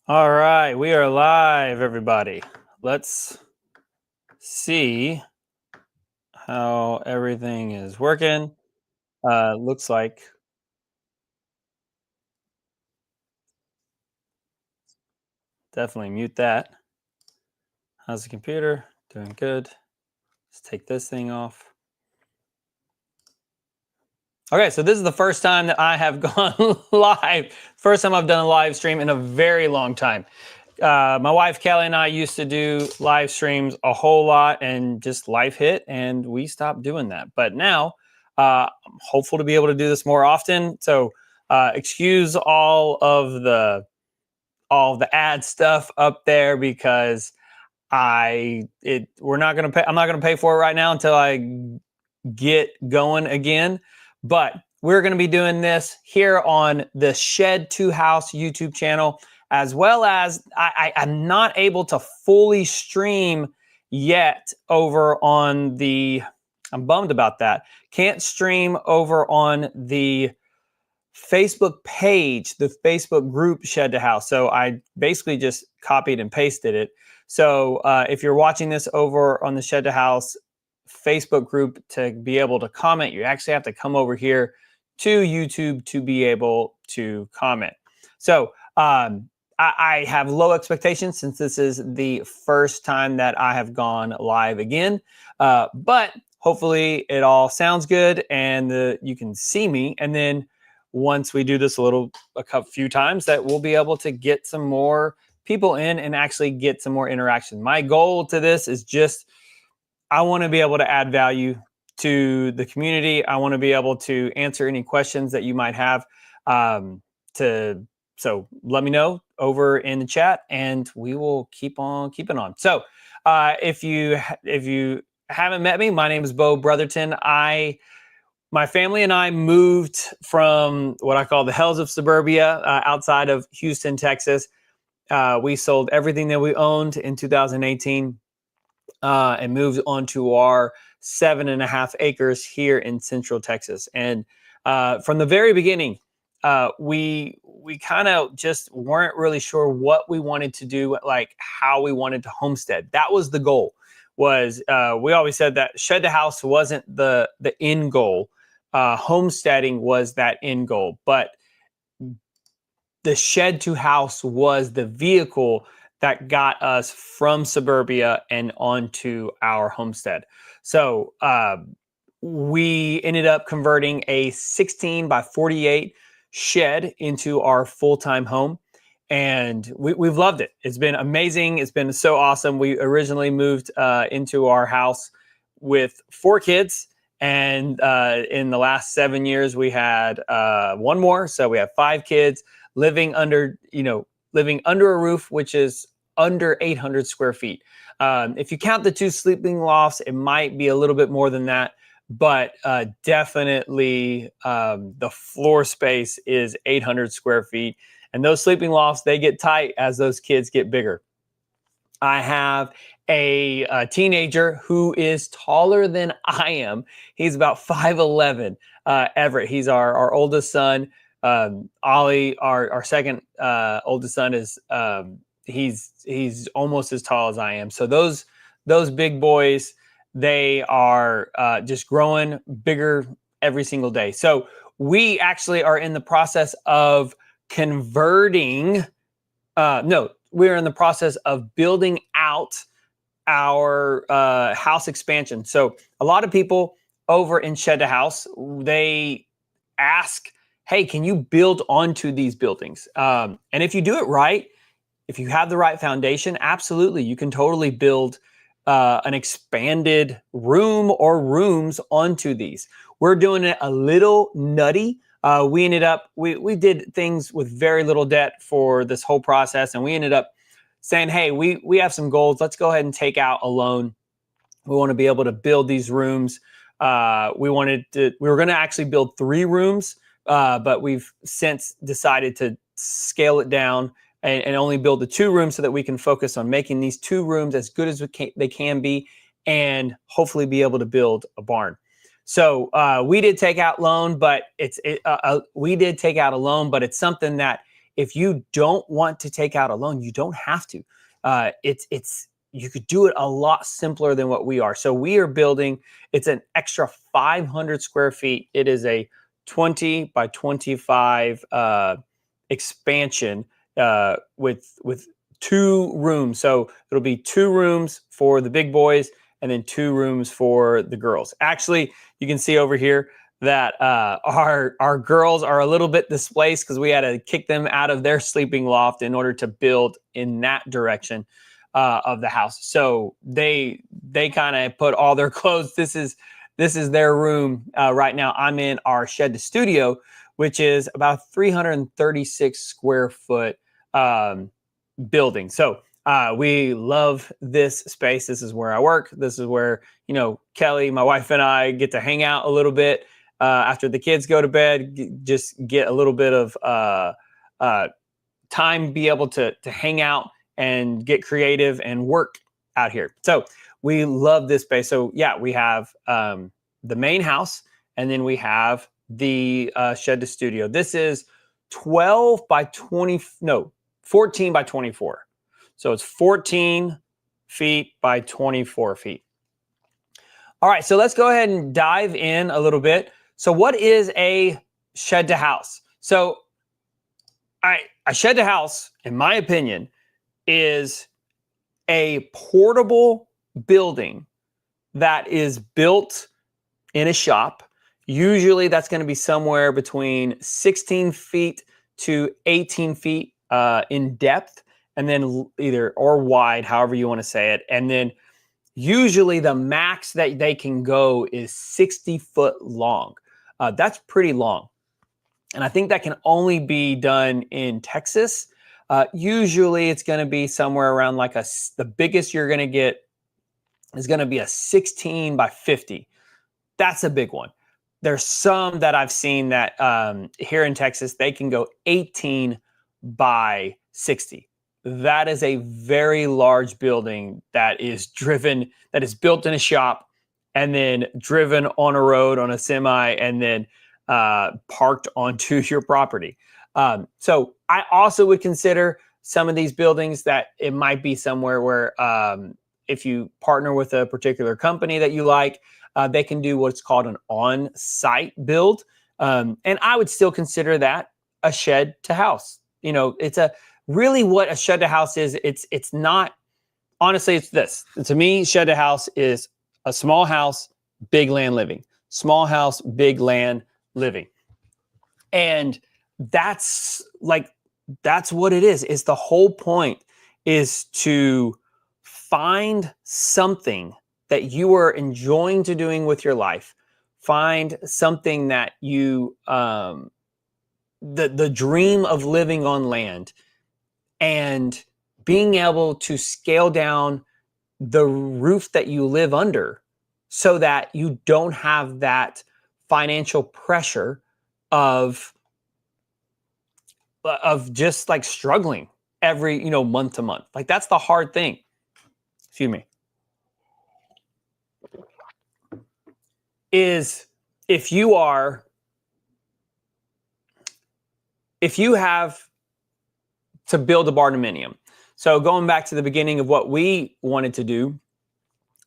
All right, we are live, everybody. Let's see how everything is working. Looks like definitely mute that. How's the computer? Doing good. Let's take this thing off. Okay, so this is the first time that I have gone live. First time I've done a live stream in a very long time. My wife Kelly and I used to do live streams a whole lot, and just life hit, and we stopped doing that. But now, I'm hopeful to be able to do this more often. So, excuse all the ad stuff up there because we're not gonna pay. I'm not gonna pay for it right now until I get going again. But we're going to be doing this here on the Shed to House YouTube channel, as well as I'm not able to fully stream yet over on I'm bummed about that. Can't stream over on the Facebook page, the Facebook group Shed to House. So I basically just copied and pasted it. So if you're watching this over on the Shed to House Facebook group, to be able to comment, you actually have to come over here to YouTube to be able to comment. So I have low expectations since this is the first time that I have gone live again. But hopefully it all sounds good and you can see me. And then once we do this a few times, that we'll be able to get some more people in and actually get some more interaction. My goal to this is just, I want to be able to add value to the community. I want to be able to answer any questions that you might have. So let me know over in the chat, and we will keep on keeping on. So if you haven't met me, my name is Bo Brotherton. My family and I moved from what I call the hells of suburbia outside of Houston, Texas. We sold everything that we owned in 2018 and moved onto our 7.5 acres here in Central Texas. And from the very beginning, we kind of just weren't really sure what we wanted to do, like how we wanted to homestead. That was the goal. We always said that Shed to House wasn't the end goal. Homesteading was that end goal, but the Shed to House was the vehicle that got us from suburbia and onto our homestead. So we ended up converting a 16 by 48 shed into our full-time home. And we've loved it. It's been amazing. It's been so awesome. We originally moved into our house with 4 kids. And in the last 7 years, we had one more. So we have 5 kids living under a roof, which is under 800 square feet. If you count the 2 sleeping lofts, it might be a little bit more than that, but definitely the floor space is 800 square feet. And those sleeping lofts, they get tight as those kids get bigger. I have a teenager who is taller than I am. He's about 5'11". Everett, he's our oldest son. Ollie, our second oldest son, is he's almost as tall as I am. So those big boys, they are just growing bigger every single day. So we actually are in the process of converting. We're in the process of building out our house expansion. So a lot of people over in Shed to House, they ask, hey, can you build onto these buildings? And if you do it right, if you have the right foundation, absolutely, you can totally build an expanded room or rooms onto these. We're doing it a little nutty. We did things with very little debt for this whole process, and we ended up saying, hey, we have some goals. Let's go ahead and take out a loan. We want to be able to build these rooms. We were going to actually build 3 rooms, but we've since decided to scale it down and only build the 2 rooms so that we can focus on making these 2 rooms as good as they can be, and hopefully be able to build a barn. So we did take out loan, but it's something that if you don't want to take out a loan, you don't have to. You could do it a lot simpler than what we are. So we are building, it's an extra 500 square feet. It is a 20 by 25 expansion with 2 rooms. So it'll be 2 rooms for the big boys and then 2 rooms for the girls. Actually, you can see over here that our girls are a little bit displaced because we had to kick them out of their sleeping loft in order to build in that direction of the house. So they kind of put all their clothes. This is their room right now. I'm in our shed to studio, which is about 336 square foot building. So we love this space. This is where I work. This is where, Kelly, my wife, and I get to hang out a little bit after the kids go to bed, just get a little bit of time, be able to hang out and get creative and work out here. So we love this space. So yeah, we have the main house, and then we have the shed to studio. This is 14 by 24. So it's 14 feet by 24 feet. All right, so let's go ahead and dive in a little bit. So what is a shed to house? So a shed to house, in my opinion, is a portable building that is built in a shop. Usually that's going to be somewhere between 16 feet to 18 feet in depth, and then or wide, however you want to say it. And then usually the max that they can go is 60 foot long. That's pretty long. And I think that can only be done in Texas. Usually it's going to be somewhere around like the biggest you're going to get is going to be a 16 by 50. That's a big one. There's some that I've seen that here in Texas, they can go 18 by 60. That is a very large building that is built in a shop and then driven on a road on a semi and then parked onto your property. So I also would consider some of these buildings that it might be somewhere where if you partner with a particular company that you like, they can do what's called an on-site build. And I would still consider that a shed to house. It's really what a shed to house is. It's not, honestly, it's this. To me, shed to house is a small house, big land living. Small house, big land living. And that's what it is. It's the whole point is to find something that you are enjoying to doing with your life. Find something that you, the dream of living on land and being able to scale down the roof that you live under so that you don't have that financial pressure of just like struggling every, month to month. Like that's the hard thing. Excuse me. Is if you have to build a barndominium. So going back to the beginning of what we wanted to do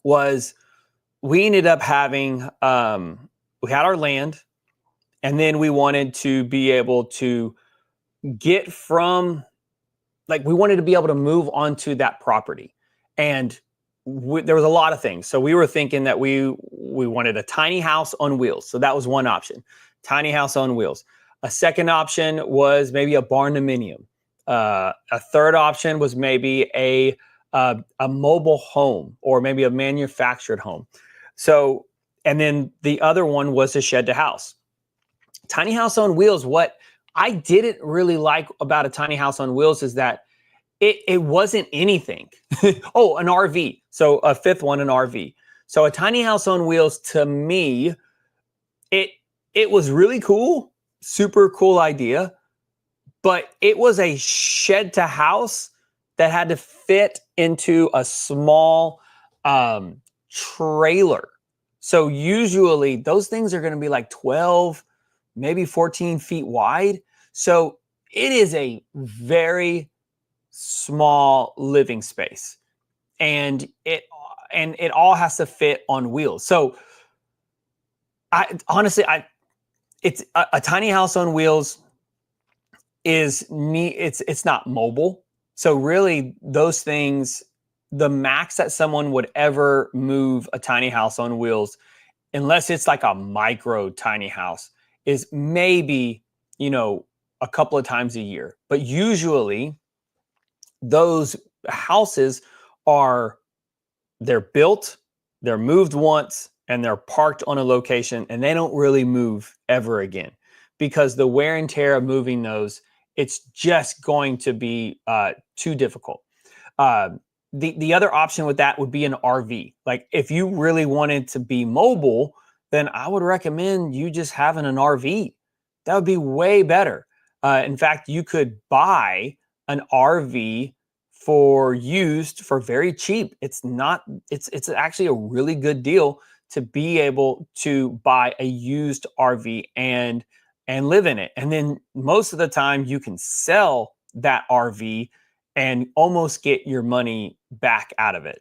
was we ended up having, we had our land, and then we wanted to be able to get from, we wanted to be able to move onto that property. And there was a lot of things. So we were thinking that we wanted a tiny house on wheels. So that was one option, tiny house on wheels. A second option was maybe a barndominium. A third option was maybe a mobile home or maybe a manufactured home. So, and then the other one was a shed to house. Tiny house on wheels. What I didn't really like about a tiny house on wheels is that it wasn't anything. Oh, an RV. So a fifth one, an RV. So a tiny house on wheels, to me, it was really cool, super cool idea, but it was a shed to house that had to fit into a small trailer. So usually those things are going to be like 12, maybe 14 feet wide. So it is a very small living space, and it all has to fit on wheels. So I honestly, it's a tiny house on wheels is neat. It's not mobile. So really those things, the max that someone would ever move a tiny house on wheels, unless it's like a micro tiny house, is maybe, a couple of times a year. But usually those houses are, they're built, they're moved once, and they're parked on a location, and they don't really move ever again, because the wear and tear of moving those, it's just going to be too difficult. Uh, the other option with that would be an RV. Like if you really wanted to be mobile, then I would recommend you just having an RV. That would be way better. In fact, you could buy an RV for used for very cheap. It's actually a really good deal to be able to buy a used RV and live in it. And then most of the time you can sell that RV and almost get your money back out of it.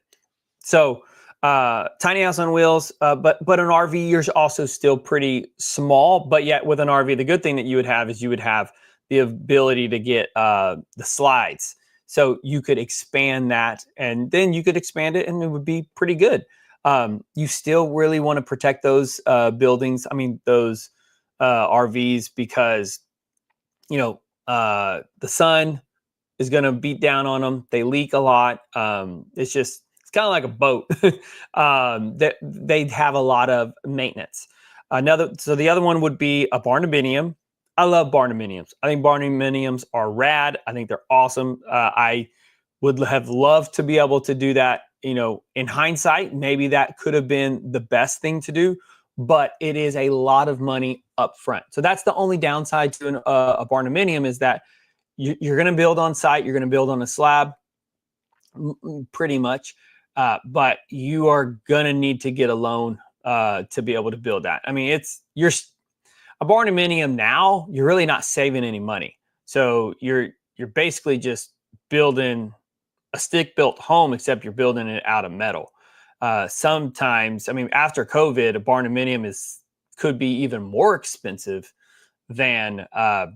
So tiny house on wheels, but an RV, you're also still pretty small. But yet with an RV, the good thing that you would have is you would have the ability to get the slides. So you could expand that, and then you could expand it, and it would be pretty good. You still really want to protect those buildings. I mean, those RVs, because the sun is going to beat down on them. They leak a lot. It's kind of like a boat. That they have a lot of maintenance. So the other one would be a barndominium. I love barndominiums. I think barndominiums are rad. I think they're awesome. I would have loved to be able to do that. In hindsight, maybe that could have been the best thing to do, but it is a lot of money up front. So that's the only downside to a barndominium, is that you're going to build on site. You're going to build on a slab, pretty much. But you are going to need to get a loan to be able to build that. I mean, you're a barndominium now. You're really not saving any money. So you're basically just building a stick-built home, except you're building it out of metal. Sometimes, I mean, after COVID, a barndominium could be even more expensive than a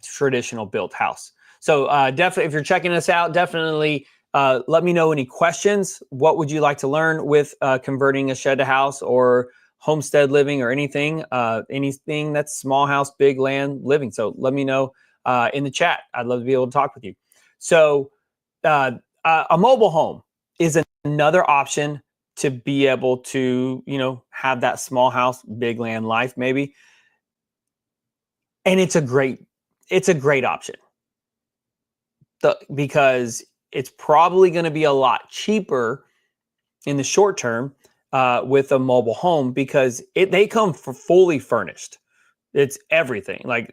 traditional built house. So definitely, if you're checking us out, definitely let me know any questions. What would you like to learn with converting a shed to house, or homestead living, or anything that's small house, big land living? So let me know in the chat. I'd love to be able to talk with you. So a mobile home is another option to be able to, have that small house, big land life maybe. And it's a great option, because it's probably going to be a lot cheaper in the short term with a mobile home, because they come for fully furnished. It's everything, like,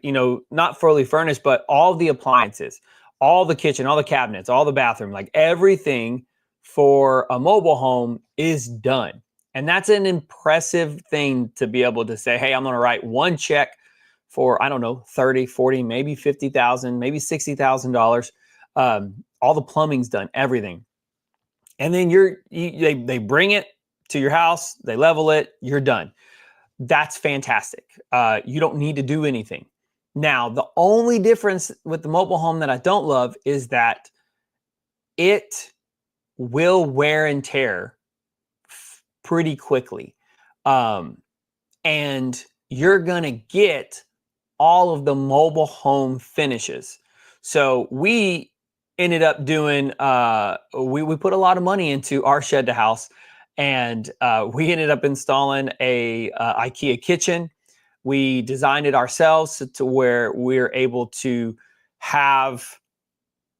not fully furnished, but all the appliances, all the kitchen, all the cabinets, all the bathroom, like everything for a mobile home is done. And that's an impressive thing to be able to say, hey, I'm going to write one check for, I don't know, 30, 40, maybe 50,000, maybe $60,000. All the plumbing's done, everything. And then they bring it to your house, they level it, you're done. That's fantastic. You don't need to do anything. Now, the only difference with the mobile home that I don't love is that it will wear and tear pretty quickly. And you're going to get all of the mobile home finishes. So we ended up doing, we put a lot of money into our shed to house, and we ended up installing a IKEA kitchen. We designed it ourselves to where we're able to have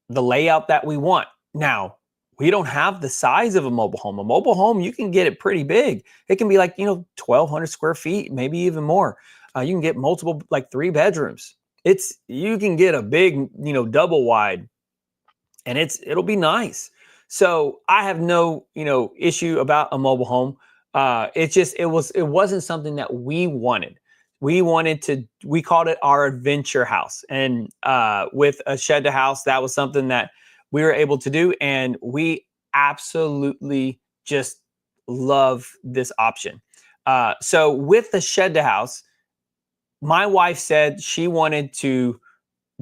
the layout that we want. Now, we don't have the size of a mobile home. A mobile home, you can get it pretty big. It can be like, 1,200 square feet, maybe even more. You can get multiple, like 3 bedrooms. You can get a big, double wide, and it'll be nice. So I have no, issue about a mobile home. It wasn't something that we wanted. we called it our adventure house. And with a shed to house, that was something that we were able to do. And we absolutely just love this option. So with the shed to house, my wife said she wanted to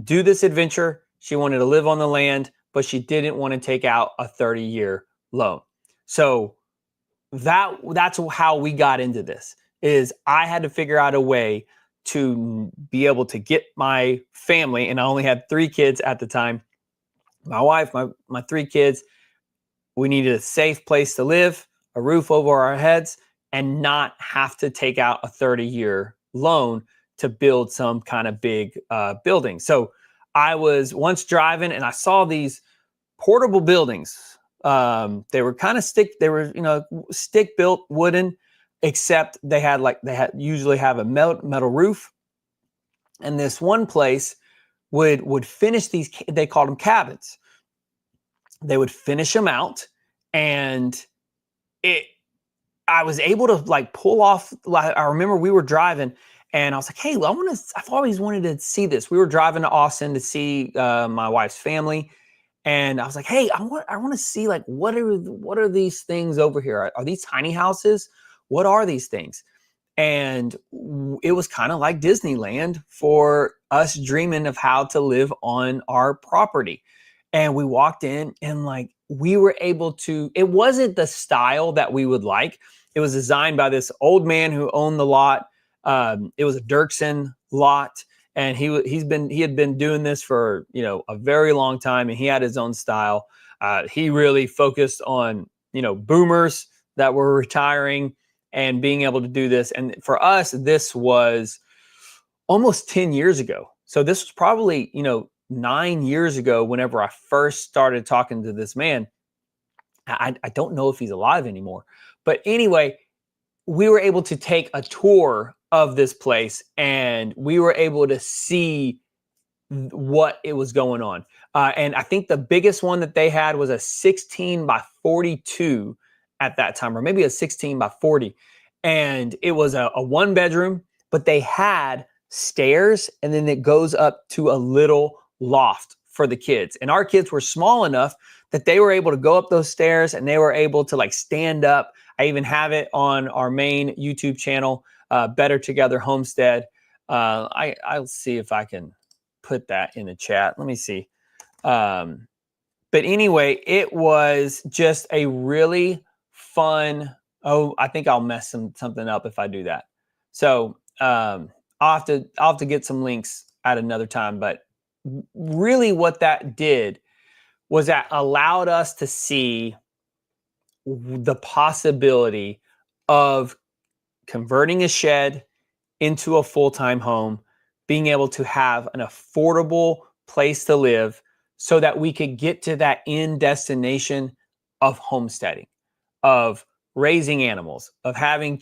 do this adventure. She wanted to live on the land, but she didn't want to take out a 30-year loan. So that's how we got into this. Is I had to figure out a way to be able to get my family, and I only had 3 kids at the time. My wife, my 3 kids, we needed a safe place to live, a roof over our heads, and not have to take out a 30-year loan to build some kind of big building. So I was once driving and I saw these portable buildings. They were kind of they were, stick built wooden, except they had usually have a metal roof. And this one place would finish these, they called them cabins. They would finish them out, and I was able to pull off. I remember we were driving and I was like, hey, I've always wanted to see this. We were driving to Austin to see my wife's family. And I was like, hey, I want to see what are these things over here? Are these tiny houses? What are these things? And it was kind of like Disneyland for us dreaming of how to live on our property. And we walked in and we were able to, it wasn't the style that we would like. It was designed by this old man who owned the lot. It was a Dirksen lot. And he had been doing this for, a very long time, and he had his own style. He really focused on, boomers that were retiring and being able to do this. And for us, this was almost 10 years ago. So this was probably, 9 years ago whenever I first started talking to this man. I don't know if he's alive anymore. But anyway, we were able to take a tour of this place, and we were able to see what it was going on. And I think the biggest one that they had was a 16 by 42 at that time, or maybe a 16 by 40. And it was a 1-bedroom, but they had stairs, and then it goes up to a little loft for the kids. And our kids were small enough that they were able to go up those stairs, and they were able to stand up. I even have it on our main YouTube channel, Better Together Homestead. I'll see if I can put that in the chat. Let me see. But anyway, it was just a really fun. Oh, I think I'll mess something up if I do that. So I'll have to get some links at another time. But really, what that did was that allowed us to see the possibility of converting a shed into a full-time home, being able to have an affordable place to live so that we could get to that end destination of homesteading, of raising animals, of having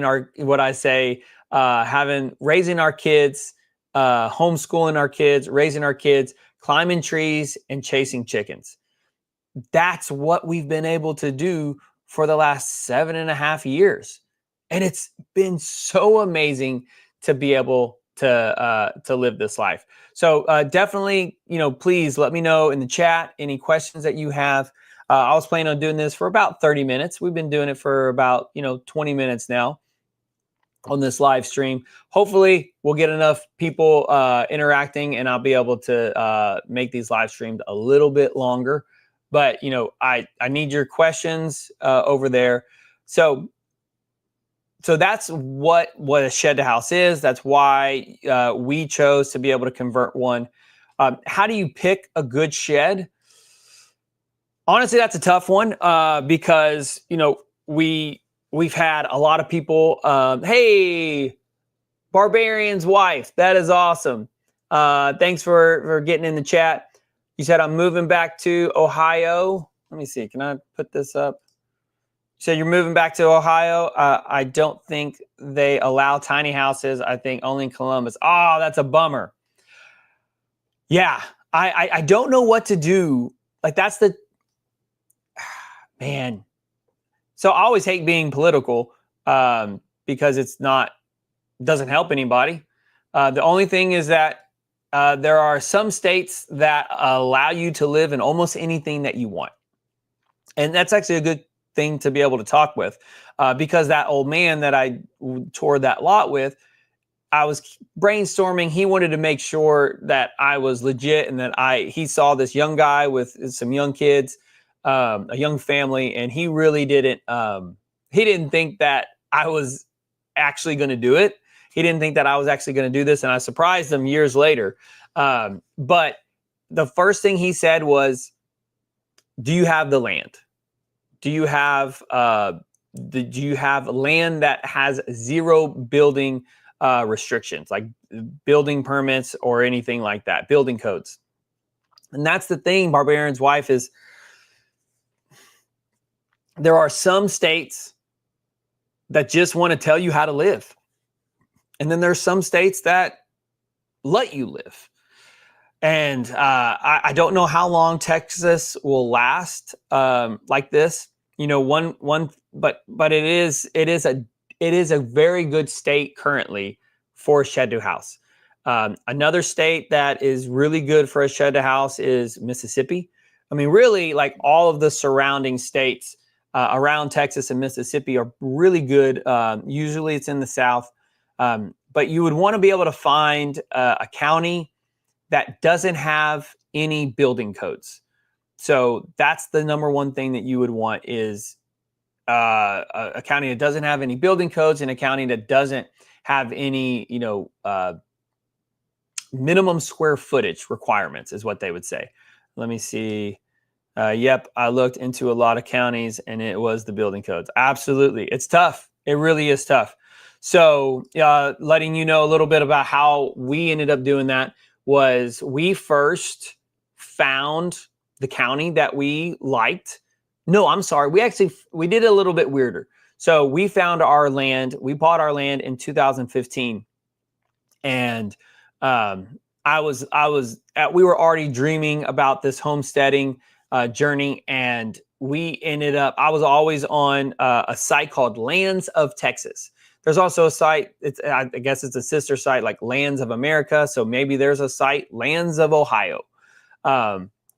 our, what I say, raising our kids, homeschooling our kids, raising our kids, climbing trees, and chasing chickens. That's what we've been able to do for the last 7.5 years. And it's been so amazing to be able to live this life. So definitely, please let me know in the chat any questions that you have. I was planning on doing this for about 30 minutes. We've been doing it for about, 20 minutes now on this live stream. Hopefully we'll get enough people interacting, and I'll be able to make these live streams a little bit longer. But, I need your questions over there. So that's what a shed to house is. That's why we chose to be able to convert one. How do you pick a good shed? Honestly, that's a tough one because, we've had a lot of people, hey, Barbarian's wife, that is awesome. Thanks for getting in the chat. You said, I'm moving back to Ohio. Let me see. Can I put this up? You said you're moving back to Ohio. I don't think they allow tiny houses. I think only in Columbus. Oh, that's a bummer. Yeah, I don't know what to do. That's the, man. So I always hate being political because it's not Doesn't help anybody. The only thing is that there are some states that allow you to live in almost anything that you want. And that's actually a good thing to be able to talk with, because that old man that I toured that lot with, I was brainstorming. He wanted to make sure that I was legit and that he saw this young guy with some young kids, a young family, and he really didn't, he didn't think that I was actually going to do it. He didn't think that I was actually going to do this. And I surprised him years later. But the first thing he said was, do you have the land? Do you have land that has zero building restrictions, like building permits or anything like that, building codes? And that's the thing, Barbarian's Wife, is there are some states that just want to tell you how to live. And then there's some states that let you live. And I don't know how long Texas will last like this. You know, but it is a very good state currently for a shed to house. Another state that is really good for a shed to house is Mississippi. I mean, really, like all of the surrounding states around Texas and Mississippi are really good. Usually it's in the South. But you would want to be able to find a county that doesn't have any building codes. So that's the number one thing that you would want, is a county that doesn't have any building codes, and a county that doesn't have any, minimum square footage requirements is what they would say. Let me see. Yep, I looked into a lot of counties and it was the building codes. Absolutely. It's tough. It really is tough. So letting you know a little bit about how we ended up doing that was, we first found the county that we liked. No, I'm sorry. We did it a little bit weirder. So we found our land. We bought our land in 2015. And we were already dreaming about this homesteading journey. And we ended up, I was always on a site called Lands of Texas. There's also a site, I guess it's a sister site, like Lands of America. So maybe there's a site, Lands of Ohio.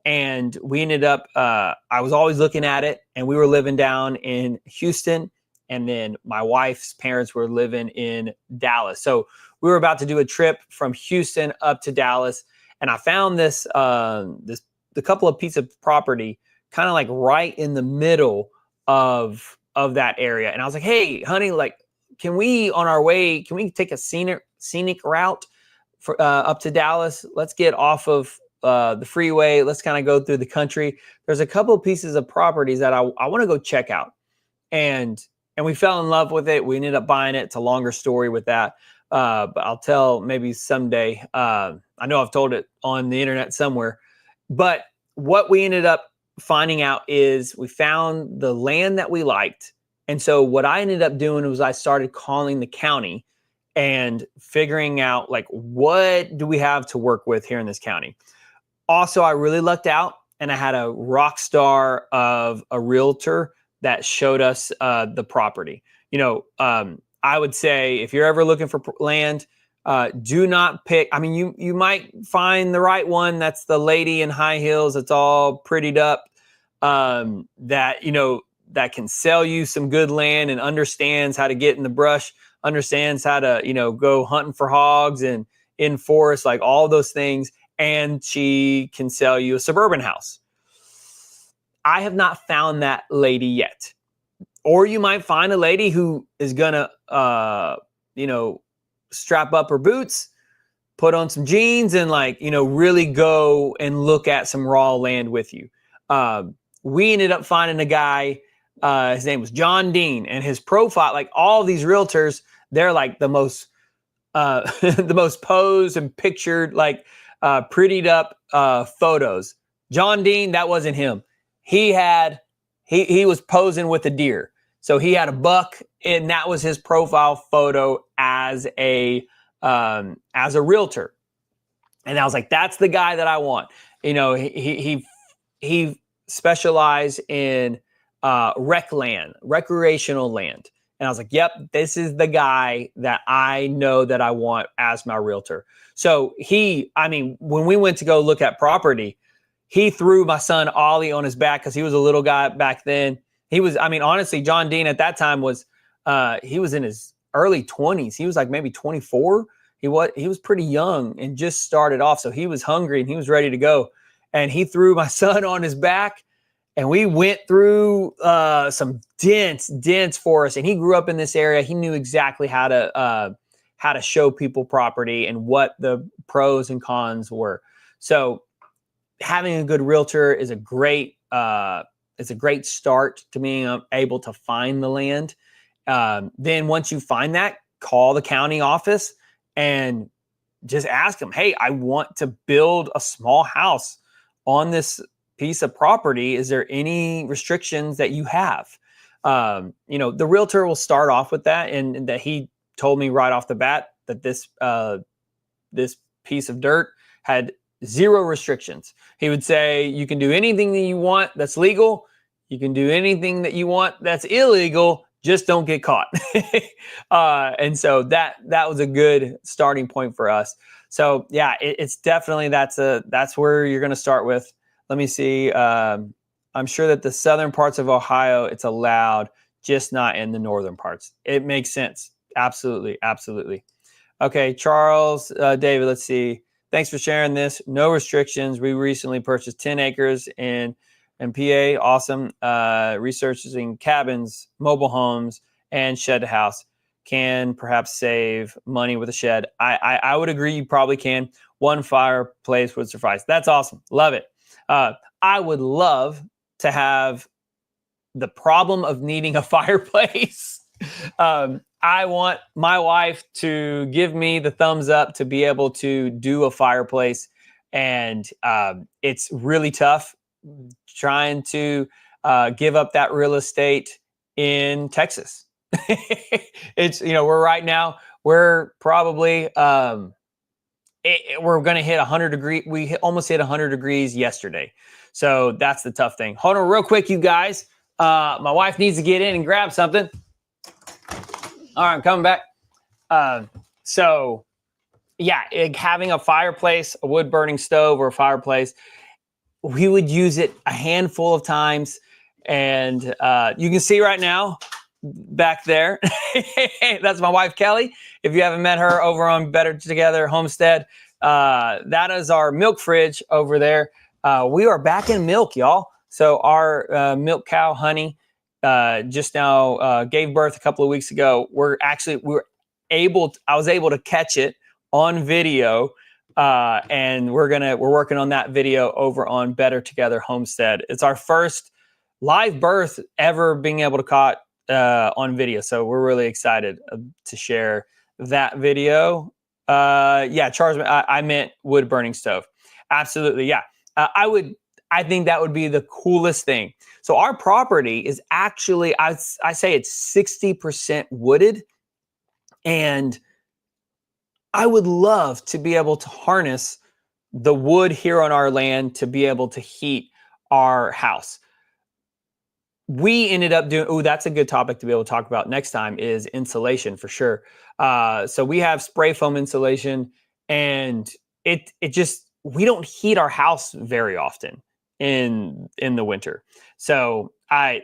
And we ended up, I was always looking at it, and we were living down in Houston. And then my wife's parents were living in Dallas. So we were about to do a trip from Houston up to Dallas. And I found the couple of pieces of property kind of like right in the middle of that area. And I was like, hey, honey, like, can we take a scenic route for up to Dallas? Let's get off of the freeway. Let's kind of go through the country. There's a couple of pieces of properties that I want to go check out. And we fell in love with it. We ended up buying it. It's a longer story with that. But I'll tell maybe someday. I know I've told it on the internet somewhere. But what we ended up finding out is we found the land that we liked. And so what I ended up doing was I started calling the county and figuring out, like, what do we have to work with here in this county? Also, I really lucked out, and I had a rock star of a realtor that showed us the property. I would say if you're ever looking for land, do not pick. I mean, you might find the right one. That's the lady in high heels. It's all prettied up. That can sell you some good land and understands how to get in the brush, understands how to, go hunting for hogs and in forest, like all those things. And she can sell you a suburban house. I have not found that lady yet. Or you might find a lady who is going to, strap up her boots, put on some jeans, and really go and look at some raw land with you. We ended up finding a guy, his name was John Dean, and his profile, like all these realtors, they're like the most posed and pictured, like prettied up photos. John Dean, that wasn't him. He was posing with a deer. So he had a buck, and that was his profile photo as a realtor. And I was like, that's the guy that I want. He specialized in recreational land. And I was like, yep, this is the guy that I know that I want as my realtor. So when we went to go look at property, he threw my son Ollie on his back because he was a little guy back then. He was, honestly, John Dean at that time was, he was in his early 20s. He was like maybe 24. He was pretty young and just started off. So he was hungry and he was ready to go. And he threw my son on his back. And we went through some dense forest. And he grew up in this area. He knew exactly how to show people property and what the pros and cons were. So having a good realtor is a great start to being able to find the land. Then once you find that, call the county office and just ask them, hey, I want to build a small house on this piece of property. Is there any restrictions that you have? The realtor will start off with that, and that he told me right off the bat that this piece of dirt had 0 restrictions. He would say, you can do anything that you want that's legal. You can do anything that you want that's illegal. Just don't get caught. And so that was a good starting point for us. So yeah, it's definitely, that's where you're going to start with. Let me see. I'm sure that the southern parts of Ohio, it's allowed, just not in the northern parts. It makes sense. Absolutely. Absolutely. Okay. Charles, David, let's see. Thanks for sharing this. No restrictions. We recently purchased 10 acres in PA. Awesome. Researching cabins, mobile homes, and shed to house. Can perhaps save money with a shed. I would agree. You probably can. One fireplace would suffice. That's awesome. Love it. I would love to have the problem of needing a fireplace. I want my wife to give me the thumbs up to be able to do a fireplace. And it's really tough trying to give up that real estate in Texas. It's, we're probably, we're going to hit 100 degrees. We almost hit 100 degrees yesterday. So that's the tough thing. Hold on real quick, you guys. My wife needs to get in and grab something. All right, I'm coming back. So yeah, having a fireplace, a wood burning stove or a fireplace, we would use it a handful of times. And you can see right now back there, that's my wife, Kelly. If you haven't met her, over on Better Together Homestead, that is our milk fridge over there. We are back in milk, y'all. So our milk cow, Honey, just now gave birth a couple of weeks ago. I was able to catch it on video, and we're working on that video over on Better Together Homestead. It's our first live birth ever being able to caught on video. So we're really excited to share that video. Yeah, Charles, I meant wood burning stove. Absolutely. Yeah. I think that would be the coolest thing. So our property is actually, I say it's 60% wooded, and I would love to be able to harness the wood here on our land to be able to heat our house. We ended up doing, that's a good topic to be able to talk about next time, is insulation for sure. So we have spray foam insulation, and it just, we don't heat our house very often in the winter. So I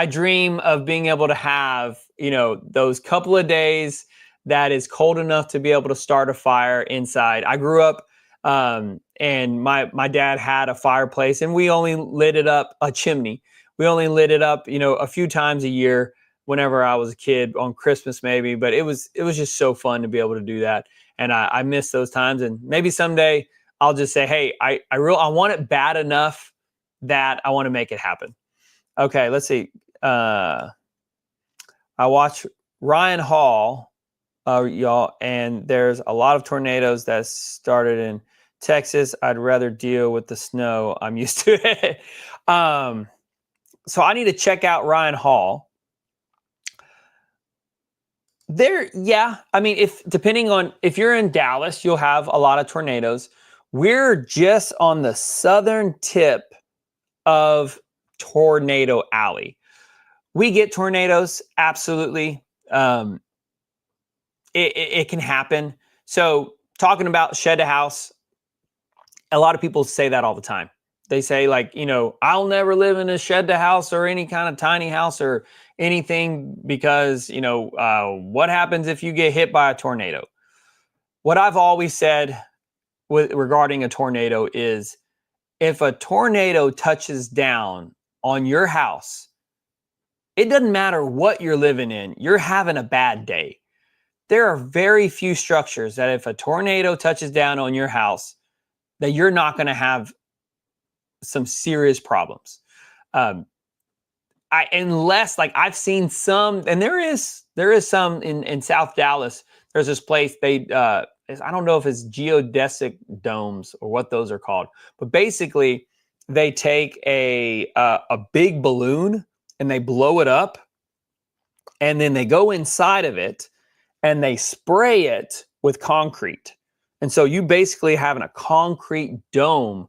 dream of being able to have, those couple of days that is cold enough to be able to start a fire inside. I grew up, and my dad had a fireplace, and we only lit it up, a chimney. We only lit it up, a few times a year whenever I was a kid, on Christmas maybe, but it was just so fun to be able to do that. And I miss those times. And maybe someday I'll just say, hey, I want it bad enough that I want to make it happen. Okay, let's see. I watched Ryan Hall, y'all, and there's a lot of tornadoes that started in Texas. I'd rather deal with the snow. I'm used to it. So I need to check out Ryan Hall. Yeah. I mean, if you're in Dallas, you'll have a lot of tornadoes. We're just on the southern tip of Tornado Alley. We get tornadoes, absolutely. um, it can happen. So talking about shed a house, a lot of people say that all the time. They say like, I'll never live in a shed to house or any kind of tiny house or anything because, what happens if you get hit by a tornado? What I've always said regarding a tornado is if a tornado touches down on your house, it doesn't matter what you're living in, you're having a bad day. There are very few structures that if a tornado touches down on your house, that you're not going to have some serious problems. Unless like I've seen some, and there is some in South Dallas. There's this place I don't know if it's geodesic domes or what those are called, but basically they take a big balloon and they blow it up, and then they go inside of it and they spray it with concrete. And so you basically having a concrete dome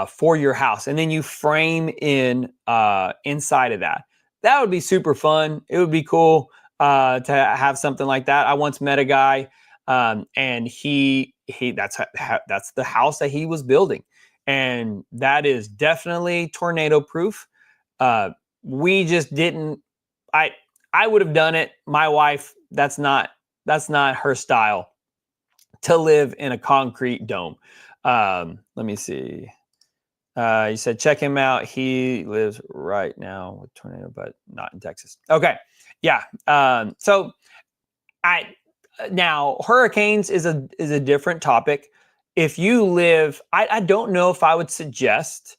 for your house, and then you frame in inside of that. That would be super fun. It would be cool to have something like that. I once met a guy, and he that's the house that he was building, and that is definitely tornado proof. We just didn't. I would have done it. My wife, that's not her style to live in a concrete dome. Let me see. You said check him out. He lives right now with tornado, but not in Texas. Okay, yeah. So now hurricanes is a different topic. If you live, I don't know if I would suggest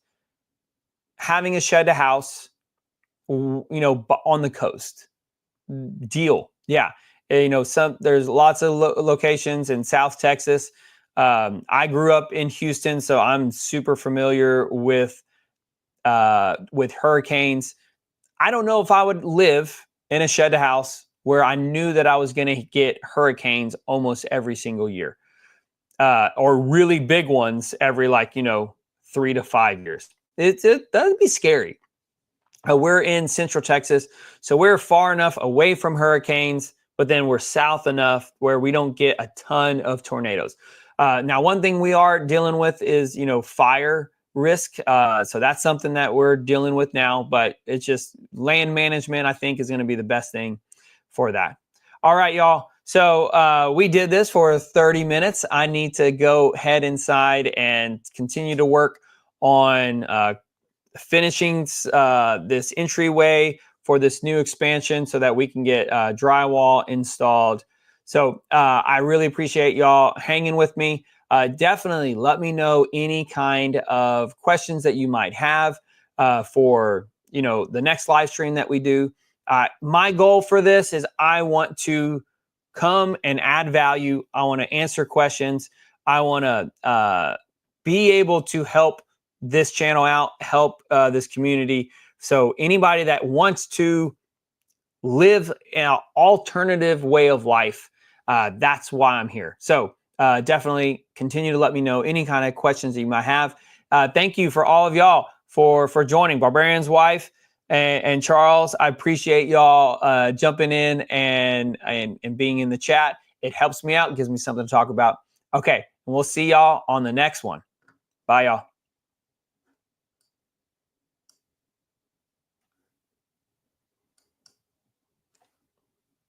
having a shed to house, on the coast. Deal, yeah. There's lots of locations in South Texas. I grew up in Houston, so I'm super familiar with hurricanes. I don't know if I would live in a shed house where I knew that I was going to get hurricanes almost every single year, or really big ones every 3 to 5 years. That would be scary. We're in Central Texas, so we're far enough away from hurricanes, but then we're south enough where we don't get a ton of tornadoes. Now, one thing we are dealing with is, fire risk. So that's something that we're dealing with now, but it's just land management, I think, is going to be the best thing for that. All right, y'all. So we did this for 30 minutes. I need to go head inside and continue to work on finishing this entryway for this new expansion so that we can get drywall installed. So I really appreciate y'all hanging with me. Definitely let me know any kind of questions that you might have for the next live stream that we do. My goal for this is I want to come and add value. I want to answer questions. I want to be able to help this channel out, help this community. So anybody that wants to live an alternative way of life, that's why I'm here. So definitely continue to let me know any kind of questions that you might have. Thank you for all of y'all for joining. Barbarian's wife and Charles, I appreciate y'all jumping in and being in the chat. It helps me out, gives me something to talk about. Okay, we'll see y'all on the next one. Bye, y'all.